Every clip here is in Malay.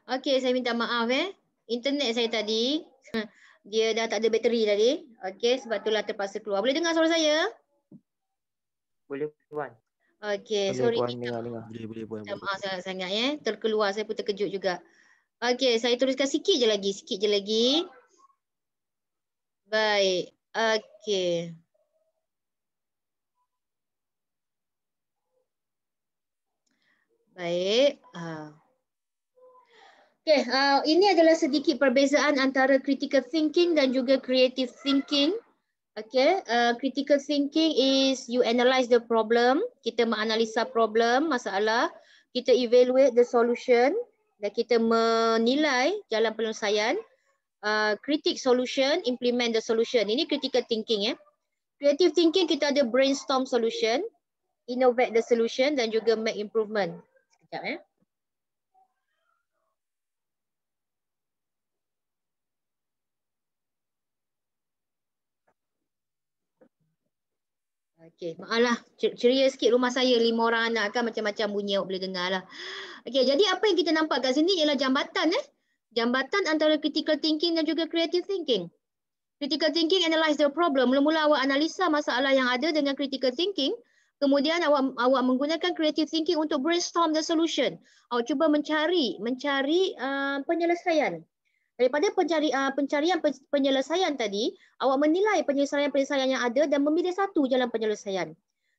Okey, saya minta maaf internet saya tadi dia dah tak ada bateri tadi. Okey, sebab itulah terpaksa keluar. Boleh dengar suara saya? Boleh Puan. Okey, Boleh sorry. Puan, dengar. Boleh Puan. Minta maaf sangat-sangat terkeluar, saya pun terkejut juga. Okey, saya teruskan sikit je lagi. Baik. Okey. Baik. Okey, ini adalah sedikit perbezaan antara critical thinking dan juga creative thinking. Okay, critical thinking is you analyze the problem, kita menganalisa problem, masalah, kita evaluate the solution dan kita menilai jalan penyelesaian. Critique solution, implement the solution. Ini critical thinking Creative thinking kita ada brainstorm solution, innovate the solution dan juga make improvement. Sekejap Okey, maaflah ceria sikit rumah saya 5 orang anak kan macam-macam bunyi awak boleh dengar lah. Okey, jadi apa yang kita nampak kat sini ialah jambatan Jambatan antara critical thinking dan juga creative thinking. Critical thinking analyze the problem. Mula-mula awak analisa masalah yang ada dengan critical thinking. Kemudian awak menggunakan creative thinking untuk brainstorm the solution. Awak cuba mencari penyelesaian. Daripada pencarian penyelesaian tadi, awak menilai penyelesaian-penyelesaian yang ada dan memilih satu jalan penyelesaian.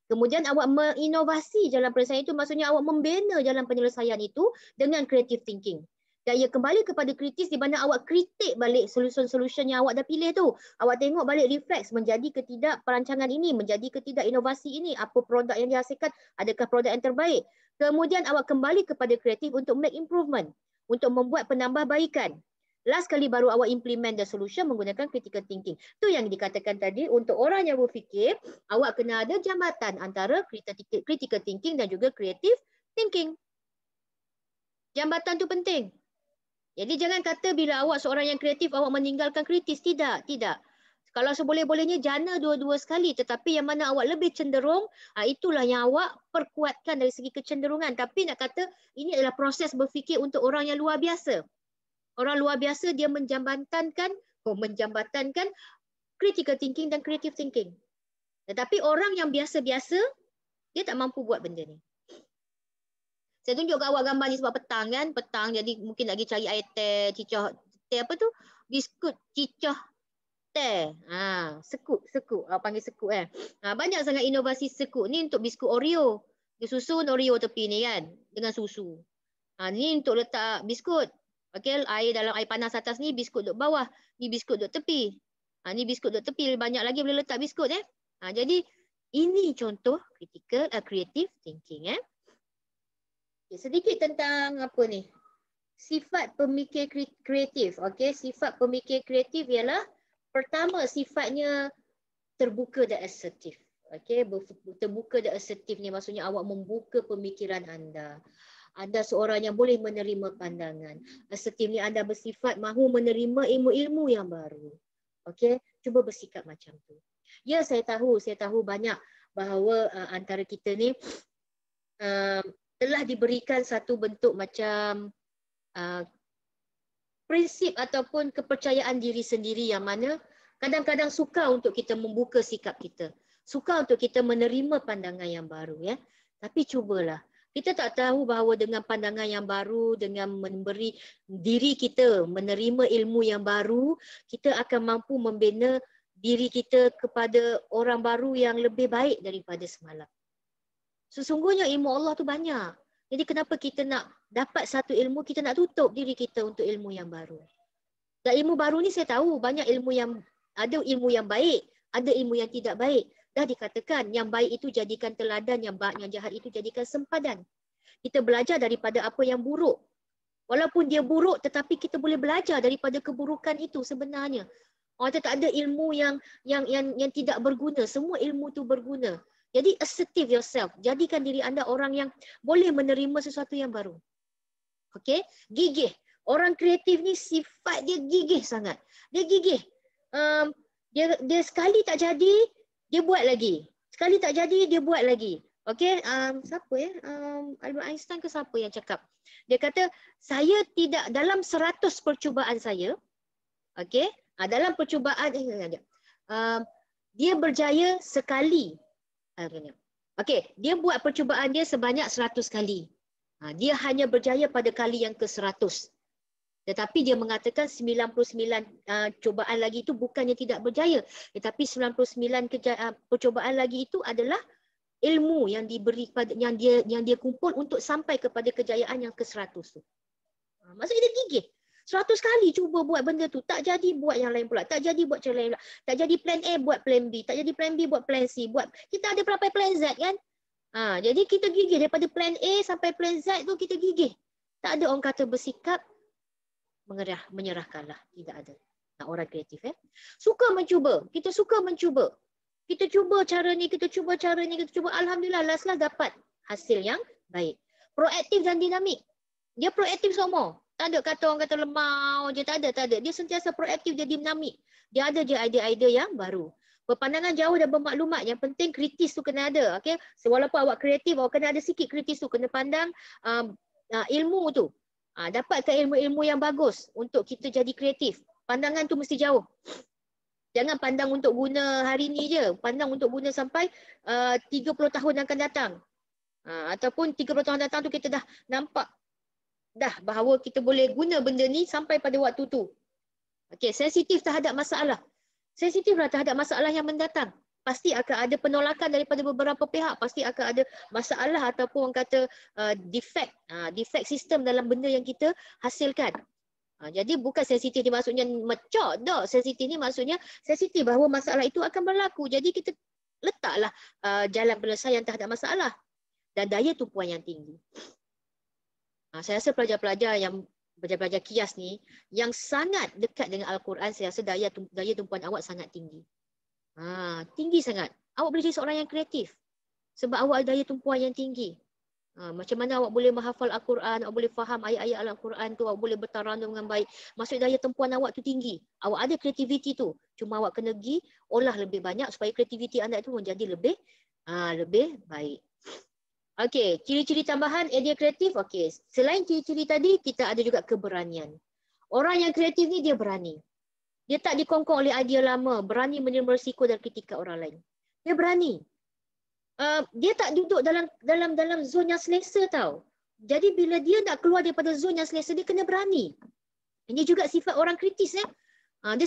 Kemudian awak menginovasi jalan penyelesaian itu, maksudnya awak membina jalan penyelesaian itu dengan creative thinking. Dan ia kembali kepada kritis di mana awak kritik balik solution-solution yang awak dah pilih tu. Awak tengok balik refleks, menjadi ke tidak perancangan ini, menjadi ke tidak inovasi ini, apa produk yang dihasilkan, adakah produk yang terbaik. Kemudian awak kembali kepada kreatif untuk make improvement, untuk membuat penambahbaikan. Last kali baru awak implement the solution menggunakan critical thinking. Itu yang dikatakan tadi, untuk orang yang berfikir, awak kena ada jambatan antara critical thinking dan juga creative thinking. Jambatan tu penting. Jadi jangan kata bila awak seorang yang kreatif, awak meninggalkan kritis. Tidak. Kalau seboleh-bolehnya jana dua-dua sekali. Tetapi yang mana awak lebih cenderung, itulah yang awak perkuatkan dari segi kecenderungan. Tapi nak kata ini adalah proses berfikir untuk orang yang luar biasa. Orang luar biasa dia menjambatankan critical thinking dan creative thinking. Tetapi orang yang biasa-biasa, dia tak mampu buat benda ni. Saya tunjuk kat awak gambar ni sebab petang kan. Petang jadi mungkin lagi cari air teh, cicah, teh apa tu? Biskut cicah teh. Sekut. Panggil sekut banyak sangat inovasi sekut ni untuk biskut Oreo. Dia susun Oreo tepi ni kan. Dengan susu. Ni untuk letak biskut. Okey, dalam air panas atas ni, biskut duduk bawah. Ni biskut duduk tepi. Ni biskut duduk tepi. Banyak lagi boleh letak biskut jadi ini contoh creative thinking Okay, sedikit tentang apa ni? Sifat pemikir kreatif. Okey, sifat pemikir kreatif ialah pertama sifatnya terbuka dan asertif. Okey, terbuka dan asertif ni maksudnya awak membuka pemikiran anda. Anda seorang yang boleh menerima pandangan. Asertif ni anda bersifat mahu menerima ilmu-ilmu yang baru. Okey, cuba bersikap macam tu. Ya, saya tahu banyak bahawa antara kita ni telah diberikan satu bentuk macam prinsip ataupun kepercayaan diri sendiri yang mana kadang-kadang sukar untuk kita membuka sikap kita. Sukar untuk kita menerima pandangan yang baru Tapi cubalah. Kita tak tahu bahawa dengan pandangan yang baru, dengan memberi diri kita menerima ilmu yang baru, kita akan mampu membina diri kita kepada orang baru yang lebih baik daripada semalam. Sesungguhnya ilmu Allah tu banyak. Jadi kenapa kita nak dapat satu ilmu, kita nak tutup diri kita untuk ilmu yang baru. Dan ilmu baru ni saya tahu banyak ada ilmu yang baik, ada ilmu yang tidak baik. Dah dikatakan yang baik itu jadikan teladan, yang jahat itu jadikan sempadan. Kita belajar daripada apa yang buruk. Walaupun dia buruk tetapi kita boleh belajar daripada keburukan itu sebenarnya. Orang kata tak ada ilmu yang tidak berguna. Semua ilmu tu berguna. Jadi assertive yourself. Jadikan diri anda orang yang boleh menerima sesuatu yang baru. Okey, gigih. Orang kreatif ni sifat dia gigih sangat. Dia gigih. Dia sekali tak jadi, dia buat lagi. Sekali tak jadi, dia buat lagi. Okey, siapa ya? Albert Einstein ke siapa yang cakap? Dia kata, saya tidak dalam 100 percubaan saya, okey, dalam percubaan dia berjaya sekali. Okey, dia buat percubaan dia sebanyak 100 kali. Dia hanya berjaya pada kali yang ke-100. Tetapi dia mengatakan 99 cubaan lagi itu bukannya tidak berjaya, tetapi 99 percubaan lagi itu adalah ilmu yang diberi kepada yang dia kumpul untuk sampai kepada kejayaan yang ke-100 tu. Maksudnya dia gigih. 100 kali cuba buat benda tu, tak jadi buat yang lain pula, tak jadi buat cara lain pula. Tak jadi plan A buat plan B, tak jadi plan B buat plan C, buat kita ada berapa plan Z kan? Jadi kita gigih daripada plan A sampai plan Z tu kita gigih. Tak ada orang kata bersikap menyerahkanlah, tidak ada. Orang kreatif suka mencuba, kita suka mencuba. Kita cuba cara ni, kita cuba cara ni, kita cuba. Alhamdulillah, last dapat hasil yang baik. Proaktif dan dinamik. Dia proaktif semua. Tak ada kata orang kata lemau je, tak ada. Dia sentiasa proaktif, dia dinamik. Dia ada je idea-idea yang baru. Berpandangan jauh dan bermaklumat. Yang penting kritis tu kena ada. Okay? Walaupun awak kreatif, awak kena ada sikit kritis tu. Kena pandang ilmu tu. Dapatkan ilmu-ilmu yang bagus untuk kita jadi kreatif. Pandangan tu mesti jauh. Jangan pandang untuk guna hari ni je. Pandang untuk guna sampai 30 tahun akan datang. Ataupun 30 tahun datang tu kita dah nampak dah bahawa kita boleh guna benda ni sampai pada waktu tu. Okey, sensitif terhadap masalah. Sensitiflah terhadap masalah yang mendatang. Pasti akan ada penolakan daripada beberapa pihak. Pasti akan ada masalah ataupun orang kata defect sistem dalam benda yang kita hasilkan. Jadi bukan sensitif ni maksudnya mecok dah. Sensitif ni maksudnya sensitif bahawa masalah itu akan berlaku. Jadi kita letaklah jalan penyelesaian terhadap masalah. Dan daya tumpuan yang tinggi. Saya rasa pelajar-pelajar kias ni yang sangat dekat dengan Al-Quran, saya rasa daya tumpuan awak sangat tinggi. Tinggi sangat. Awak boleh jadi seorang yang kreatif. Sebab awak ada daya tumpuan yang tinggi. Macam mana awak boleh menghafal Al-Quran, awak boleh faham ayat-ayat Al-Quran tu, awak boleh bertaranum dengan baik. Maksud daya tempuan awak tu tinggi. Awak ada kreativiti tu. Cuma awak kena pergi olah lebih banyak supaya kreativiti anda tu menjadi lebih baik. Okey, ciri-ciri tambahan idea kreatif. Okey, selain ciri-ciri tadi, kita ada juga keberanian. Orang yang kreatif ni dia berani. Dia tak dikongkong oleh idea lama, berani menerima risiko dan kritika orang lain. Dia berani. Dia tak duduk dalam zon yang selesa tau. Jadi bila dia nak keluar daripada zon yang selesa, dia kena berani. Ini juga sifat orang kritis dia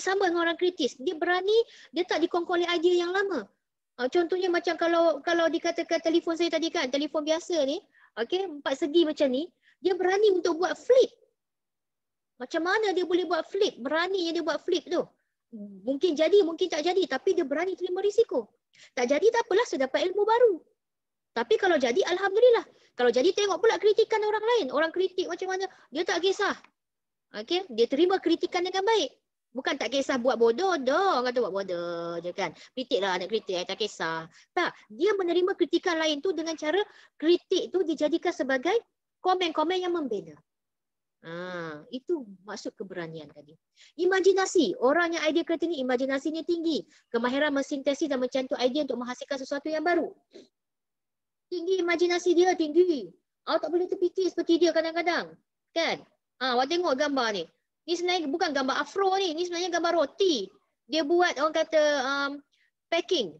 sama dengan orang kritis. Dia berani, dia tak dikongkong oleh idea yang lama. Contohnya macam kalau dikatakan telefon saya tadi kan, telefon biasa ni, okey, 4 segi macam ni, dia berani untuk buat flip. Macam mana dia boleh buat flip? Berani dia buat flip tu. Mungkin jadi, mungkin tak jadi, tapi dia berani terima risiko. Tak jadi tak apalah, saya dapat ilmu baru. Tapi kalau jadi, alhamdulillah. Kalau jadi, tengok pula kritikan orang lain. Orang kritik macam mana, dia tak kisah. Okay? Dia terima kritikan dengan baik. Bukan tak kisah buat bodoh, orang kata buat bodoh je kan. Kritiklah, nak kritik, tak kisah. Tak, dia menerima kritikan lain tu dengan cara kritik tu dijadikan sebagai komen-komen yang membina. Itu maksud keberanian tadi. Imajinasi. Orang yang idea kreatif ni imajinasinya tinggi. Kemahiran mensintesis dan mencantum idea untuk menghasilkan sesuatu yang baru. Tinggi imajinasi dia, tinggi. Awak tak boleh terfikir seperti dia kadang-kadang. Kan? Awak tengok gambar ni. Ni sebenarnya bukan gambar afro ni. Ni sebenarnya gambar roti. Dia buat orang kata packing.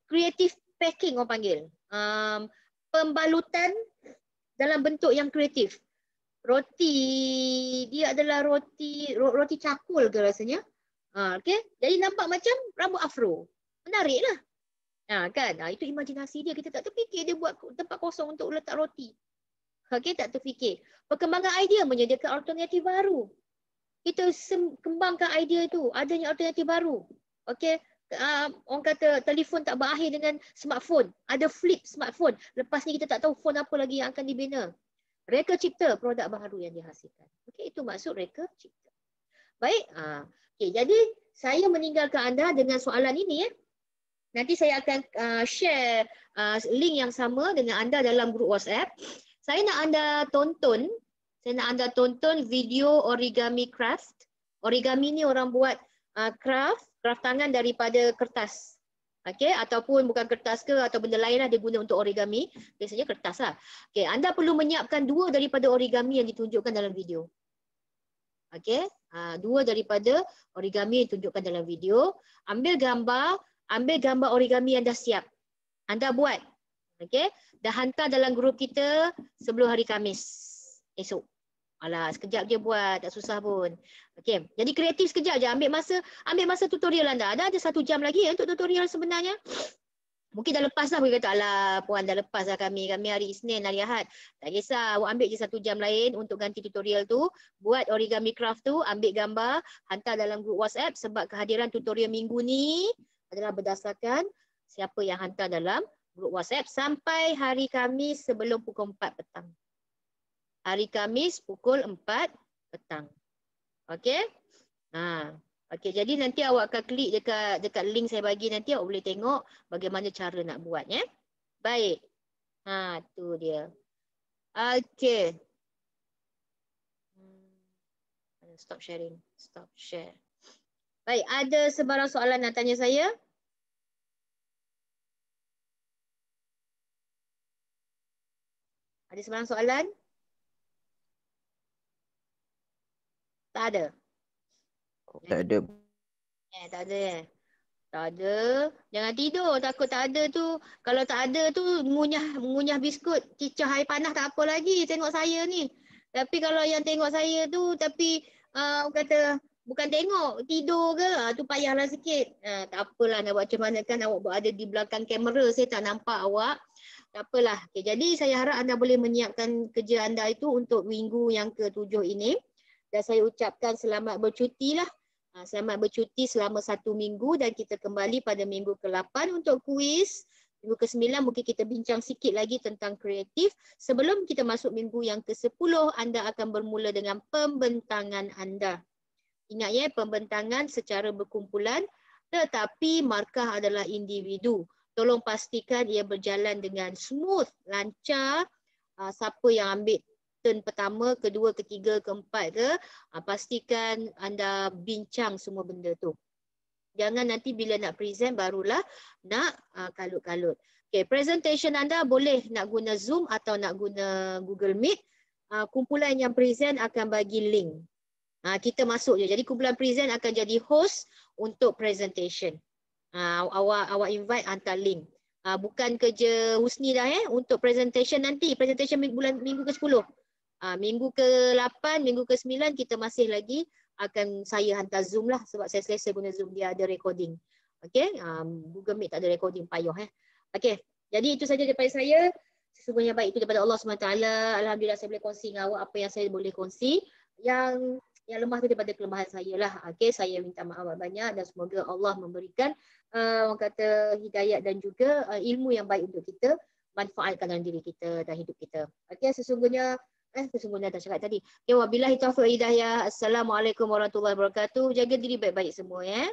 Creative packing orang panggil. Pembalutan dalam bentuk yang kreatif. Roti, dia adalah roti cakul ke rasanya. Okay? Jadi nampak macam rambut afro. Menarik lah. Kan? Itu imajinasi dia. Kita tak terfikir dia buat tempat kosong untuk letak roti. Okay? Tak terfikir. Perkembangan idea menyediakan alternatif baru. Kita kembangkan idea itu. Adanya alternatif baru. Okay? Orang kata telefon tak berakhir dengan smartphone. Ada flip smartphone. Lepas ni kita tak tahu phone apa lagi yang akan dibina. Reka cipta produk baru yang dihasilkan. Okey, itu maksud reka cipta. Baik, okey, jadi saya meninggalkan anda dengan soalan ini Nanti saya akan share link yang sama dengan anda dalam grup WhatsApp. Saya nak anda tonton video origami craft. Origami ni orang buat craft tangan daripada kertas. Okey, ataupun bukan kertas ke atau benda lain lah dia guna untuk origami. Biasanya kertas lah. Okey, anda perlu menyiapkan 2 daripada origami yang ditunjukkan dalam video. Okey, 2 daripada origami yang ditunjukkan dalam video. Ambil gambar origami yang dah siap. Anda buat. Okey, dah hantar dalam grup kita sebelum hari Khamis esok. Alah, sekejap je buat, tak susah pun. Okey, jadi kreatif sekejap je. Ambil masa tutorial anda. Ada 1 jam lagi untuk tutorial sebenarnya. Mungkin dah lepas lah, boleh kata, alah puan dah lepas lah kami hari Isnin, hari Ahad. Tak kisah, awak ambil je 1 jam lain untuk ganti tutorial tu. Buat origami craft tu, ambil gambar, hantar dalam grup WhatsApp sebab kehadiran tutorial minggu ni adalah berdasarkan siapa yang hantar dalam grup WhatsApp sampai hari Khamis sebelum pukul 4 petang. Hari Khamis pukul 4 petang. Okey? Okey, jadi nanti awak akan klik dekat link saya bagi nanti, awak boleh tengok bagaimana cara nak buat ya. Baik. Tu dia. Okey. Stop sharing. Stop share. Baik, ada sebarang soalan nak tanya saya? Ada sebarang soalan? Tak ada. Tak ada. Tak ada. Tak ada. Jangan tidur. Takut tak ada tu. Kalau tak ada tu mengunyah biskut. Kicah air panas tak apa lagi. Tengok saya ni. Tapi kalau yang tengok saya tu tapi kata bukan tengok. Tidur ke. Tu payahlah sikit. Tak apalah nak buat macam mana kan. Awak berada di belakang kamera. Saya tak nampak awak. Tak apalah. Okay, jadi saya harap anda boleh menyiapkan kerja anda itu untuk minggu yang ke-7 ini. Dan saya ucapkan selamat bercuti lah. Selamat bercuti selama 1 minggu dan kita kembali pada minggu ke-8 untuk kuis. Minggu ke-9 mungkin kita bincang sikit lagi tentang kreatif. Sebelum kita masuk minggu yang ke-10, anda akan bermula dengan pembentangan anda. Ingat ya, pembentangan secara berkumpulan tetapi markah adalah individu. Tolong pastikan ia berjalan dengan smooth, lancar. Siapa yang ambil turn pertama, kedua, ketiga, keempat ke, pastikan anda bincang semua benda tu. Jangan nanti bila nak present barulah nak kalut-kalut. Okay, presentation anda boleh nak guna Zoom atau nak guna Google Meet. Kumpulan yang present akan bagi link. Kita masuk je. Jadi kumpulan present akan jadi host untuk presentation. Awak invite, hantar link. Bukan kerja Husni dah untuk presentation nanti. Presentation minggu ke-10. Minggu ke-8, minggu ke-9 kita masih lagi akan saya hantar Zoom lah sebab saya selesa guna Zoom, dia ada recording. Okey, Google Meet tak ada recording, payah Okey, jadi itu saja daripada saya. Sesungguhnya baik itu daripada Allah SWT. Alhamdulillah saya boleh kongsi dengan awak apa yang saya boleh kongsi. Yang lemah itu daripada kelemahan saya lah. Okey, saya minta maaf banyak dan semoga Allah memberikan orang kata hidayat dan juga ilmu yang baik untuk kita manfaatkan dalam diri kita dan hidup kita. Okey, sesungguhnya dah cakap tadi. Okay, wabillahi taufiq wal hidayah. Assalamualaikum warahmatullahi wabarakatuh. Jaga diri baik-baik semua ya.